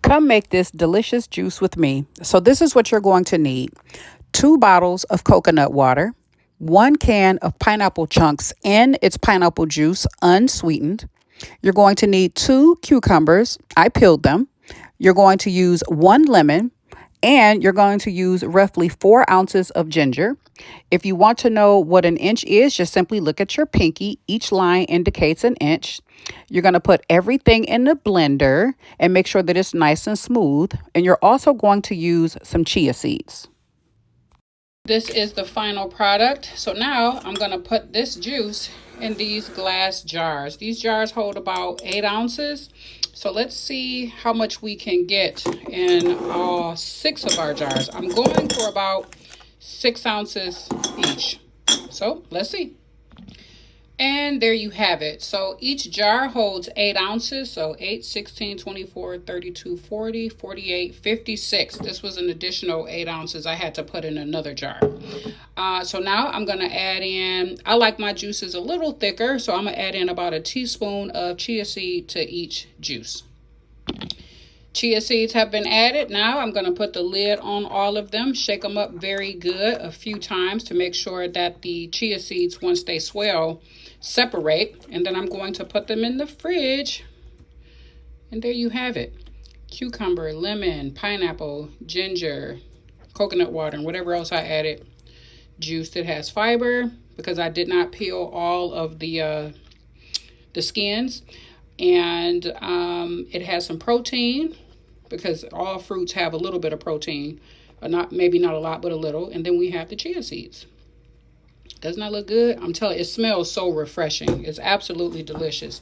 Come make this delicious juice with me. So this is what you're going to need. 2 bottles of coconut water, 1 can of pineapple chunks in its pineapple juice, unsweetened. You're going to need 2 cucumbers. I peeled them. You're going to use 1 lemon, and you're going to use roughly 4 ounces of ginger. If you want to know what an inch is, just simply look at your pinky. Each line indicates an inch. You're going to put everything in the blender and make sure that it's nice and smooth. And you're also going to use some chia seeds. This is the final product. So now I'm going to put this juice in these glass jars. These jars hold about 8 ounces. So let's see how much we can get in all 6 of our jars. I'm going for about 6 ounces each. So let's see. And there you have it. So each jar holds 8 ounces. So 8, 16, 24, 32, 40, 48, 56. This was an additional 8 ounces I had to put in another jar. So now I'm going to add in, I like my juices a little thicker, so I'm going to add in about a teaspoon of chia seed to each juice. Chia seeds have been added. Now I'm going to put the lid on all of them, shake them up very good a few times to make sure that the chia seeds, once they swell, separate. And then I'm going to put them in the fridge. And there you have it. Cucumber, lemon, pineapple, ginger, coconut water, and whatever else I added. Juice that has fiber because I did not peel all of the skins. And it has some protein because all fruits have a little bit of protein, or maybe not a lot, but a little. And then we have the chia seeds. Doesn't that look good? I'm telling you, it smells so refreshing. It's absolutely delicious.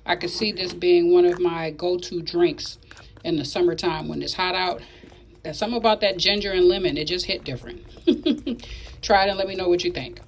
I could see this being one of my go-to drinks in the summertime when it's hot out. There's something about that ginger and lemon. It just hit different. Try it and let me know what you think.